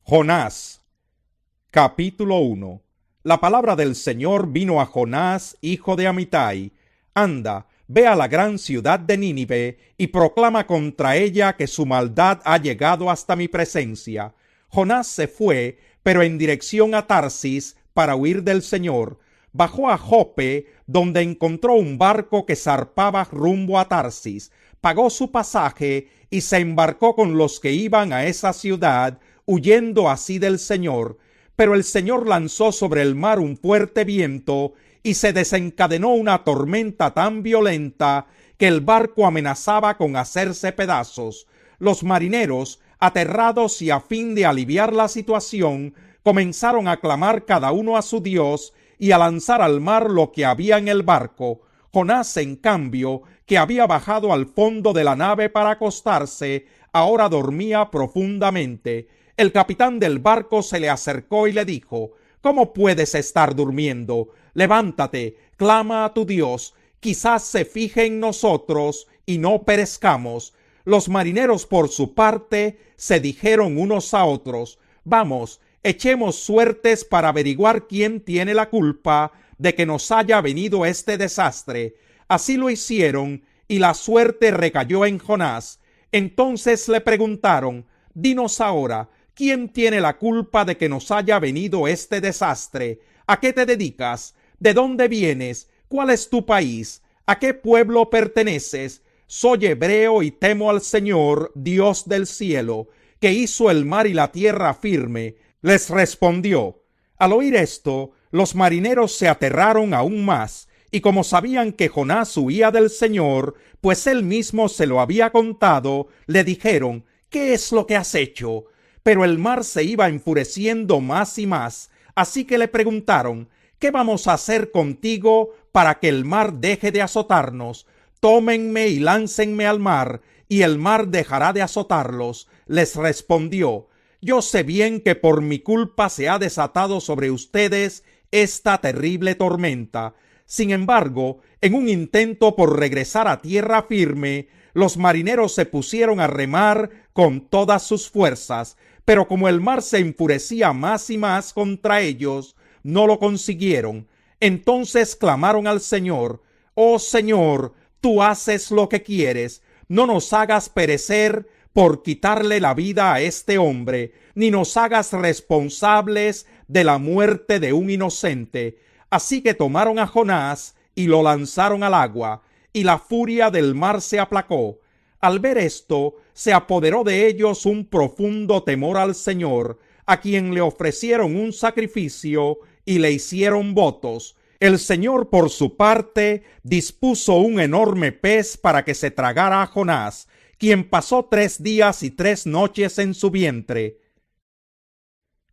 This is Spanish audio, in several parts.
Jonás, capítulo 1. La palabra del Señor vino a Jonás, hijo de Amitai. Anda, ve a la gran ciudad de Nínive y proclama contra ella que su maldad ha llegado hasta mi presencia. Jonás se fue, pero en dirección a Tarsis, para huir del Señor. Bajó a Jope, donde encontró un barco que zarpaba rumbo a Tarsis. Pagó su pasaje y se embarcó con los que iban a esa ciudad, huyendo así del Señor. Pero el Señor lanzó sobre el mar un fuerte viento y se desencadenó una tormenta tan violenta que el barco amenazaba con hacerse pedazos. Los marineros, aterrados y a fin de aliviar la situación, comenzaron a clamar cada uno a su Dios y a lanzar al mar lo que había en el barco. Jonás, en cambio, que había bajado al fondo de la nave para acostarse, ahora dormía profundamente. El capitán del barco se le acercó y le dijo: ¿Cómo puedes estar durmiendo? Levántate, clama a tu Dios, quizás se fije en nosotros y no perezcamos. Los marineros, por su parte, se dijeron unos a otros: Vamos, echemos suertes para averiguar quién tiene la culpa de que nos haya venido este desastre. Así lo hicieron, y la suerte recayó en Jonás. Entonces le preguntaron: Dinos ahora, ¿quién tiene la culpa de que nos haya venido este desastre? ¿A qué te dedicas? ¿De dónde vienes? ¿Cuál es tu país? ¿A qué pueblo perteneces? Soy hebreo y temo al Señor, Dios del cielo, que hizo el mar y la tierra firme. Les respondió. Al oír esto, los marineros se aterraron aún más, y como sabían que Jonás huía del Señor, pues él mismo se lo había contado, le dijeron: ¿Qué es lo que has hecho? Pero el mar se iba enfureciendo más y más, así que le preguntaron: ¿Qué vamos a hacer contigo para que el mar deje de azotarnos? Tómenme y láncenme al mar, y el mar dejará de azotarlos. Les respondió: Yo sé bien que por mi culpa se ha desatado sobre ustedes esta terrible tormenta. Sin embargo, en un intento por regresar a tierra firme, los marineros se pusieron a remar con todas sus fuerzas, pero como el mar se enfurecía más y más contra ellos, no lo consiguieron. Entonces clamaron al Señor: Oh Señor, tú haces lo que quieres, no nos hagas perecer por quitarle la vida a este hombre, ni nos hagas responsables de la muerte de un inocente. Así que tomaron a Jonás y lo lanzaron al agua, y la furia del mar se aplacó. Al ver esto, se apoderó de ellos un profundo temor al Señor, a quien le ofrecieron un sacrificio y le hicieron votos. El Señor, por su parte, dispuso un enorme pez para que se tragara a Jonás, quien pasó 3 días y 3 noches en su vientre.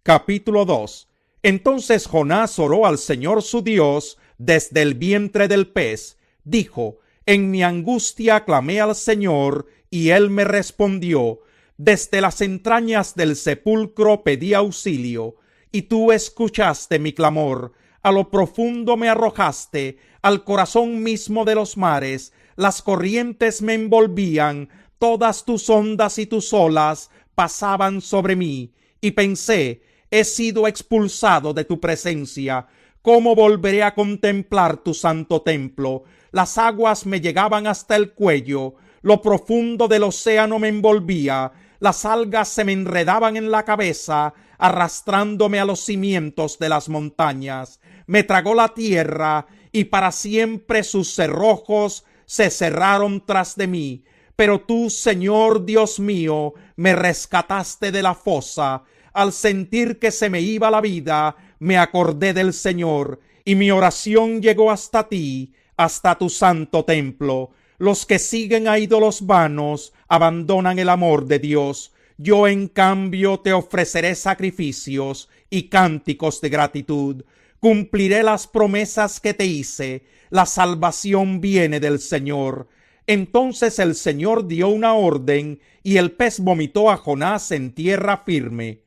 Capítulo 2. Entonces Jonás oró al Señor su Dios desde el vientre del pez. Dijo: En mi angustia clamé al Señor, y él me respondió. Desde las entrañas del sepulcro pedí auxilio, y tú escuchaste mi clamor. A lo profundo me arrojaste, al corazón mismo de los mares. Las corrientes me envolvían, todas tus ondas y tus olas pasaban sobre mí. Y pensé: he sido expulsado de tu presencia. ¿Cómo volveré a contemplar tu santo templo? Las aguas me llegaban hasta el cuello, lo profundo del océano me envolvía, las algas se me enredaban en la cabeza, arrastrándome a los cimientos de las montañas. Me tragó la tierra, y para siempre sus cerrojos se cerraron tras de mí. Pero tú, Señor Dios mío, me rescataste de la fosa. Al sentir que se me iba la vida, me acordé del Señor, y mi oración llegó hasta ti, hasta tu santo templo. Los que siguen a ídolos vanos abandonan el amor de Dios. Yo, en cambio, te ofreceré sacrificios y cánticos de gratitud. Cumpliré las promesas que te hice. La salvación viene del Señor. Entonces el Señor dio una orden, y el pez vomitó a Jonás en tierra firme.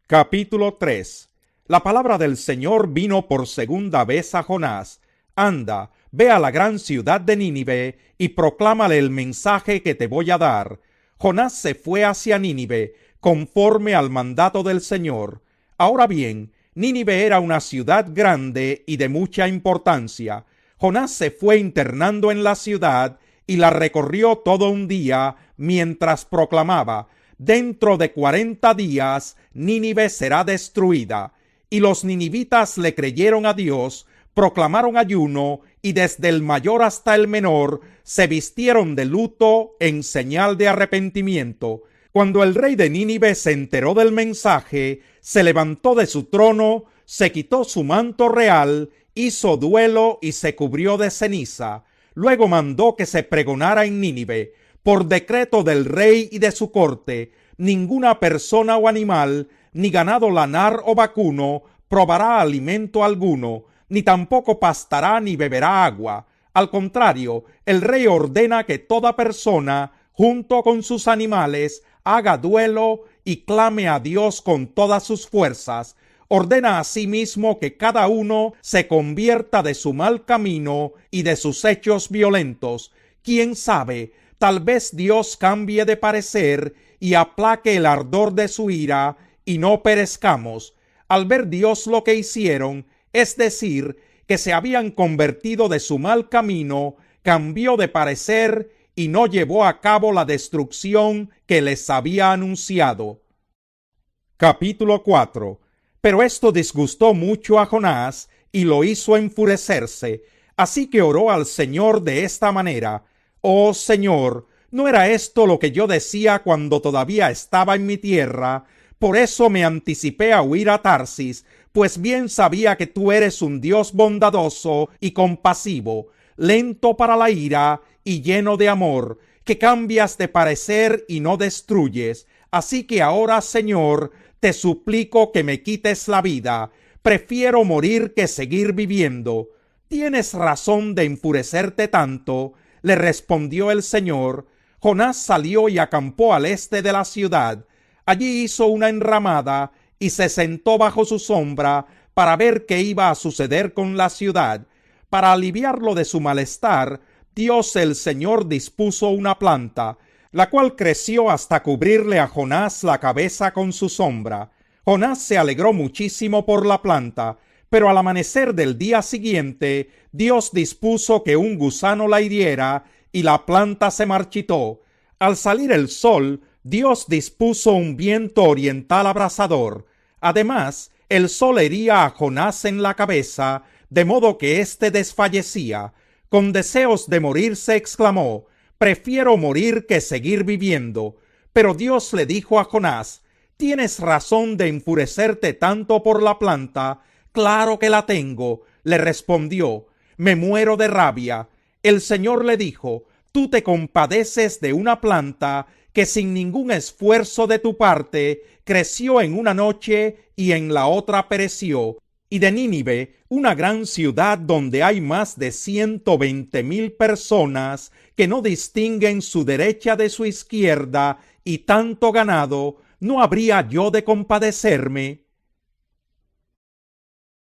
Capítulo 3. La palabra del Señor vino por segunda vez a Jonás. Anda, ve a la gran ciudad de Nínive y proclámale el mensaje que te voy a dar. Jonás se fue hacia Nínive, conforme al mandato del Señor. Ahora bien, Nínive era una ciudad grande y de mucha importancia. Jonás se fue internando en la ciudad y la recorrió todo un día mientras proclamaba: dentro de 40 días Nínive será destruida. Y los ninivitas le creyeron a Dios, proclamaron ayuno y desde el mayor hasta el menor se vistieron de luto en señal de arrepentimiento. Cuando el rey de Nínive se enteró del mensaje, se levantó de su trono, se quitó su manto real, hizo duelo y se cubrió de ceniza. Luego mandó que se pregonara en Nínive, por decreto del rey y de su corte: ninguna persona o animal, ni ganado lanar o vacuno, probará alimento alguno, ni tampoco pastará ni beberá agua. Al contrario, el rey ordena que toda persona, junto con sus animales, haga duelo y clame a Dios con todas sus fuerzas. Ordena asimismo que cada uno se convierta de su mal camino y de sus hechos violentos. ¿Quién sabe? Tal vez Dios cambie de parecer y aplaque el ardor de su ira y no perezcamos. Al ver Dios lo que hicieron, es decir, que se habían convertido de su mal camino, cambió de parecer y no llevó a cabo la destrucción que les había anunciado. Capítulo 4. Pero esto disgustó mucho a Jonás y lo hizo enfurecerse, así que oró al Señor de esta manera: oh Señor, ¿no era esto lo que yo decía cuando todavía estaba en mi tierra? Por eso me anticipé a huir a Tarsis, pues bien sabía que tú eres un Dios bondadoso y compasivo, lento para la ira y lleno de amor, que cambias de parecer y no destruyes. Así que ahora, Señor, te suplico que me quites la vida. Prefiero morir que seguir viviendo. ¿Tienes razón de enfurecerte tanto?, le respondió el Señor. Jonás salió y acampó al este de la ciudad. Allí hizo una enramada y se sentó bajo su sombra para ver qué iba a suceder con la ciudad. Para aliviarlo de su malestar, Dios el Señor dispuso una planta, la cual creció hasta cubrirle a Jonás la cabeza con su sombra. Jonás se alegró muchísimo por la planta, pero al amanecer del día siguiente, Dios dispuso que un gusano la hiriera y la planta se marchitó. Al salir el sol, Dios dispuso un viento oriental abrasador. Además, el sol hería a Jonás en la cabeza, de modo que éste desfallecía. Con deseos de morir se exclamó: prefiero morir que seguir viviendo. Pero Dios le dijo a Jonás: ¿tienes razón de enfurecerte tanto por la planta? Claro que la tengo, le respondió. Me muero de rabia. El Señor le dijo: tú te compadeces de una planta que sin ningún esfuerzo de tu parte creció en una noche y en la otra pereció, y de Nínive, una gran ciudad donde hay más de 120,000 personas que no distinguen su derecha de su izquierda y tanto ganado, ¿no habría yo de compadecerme?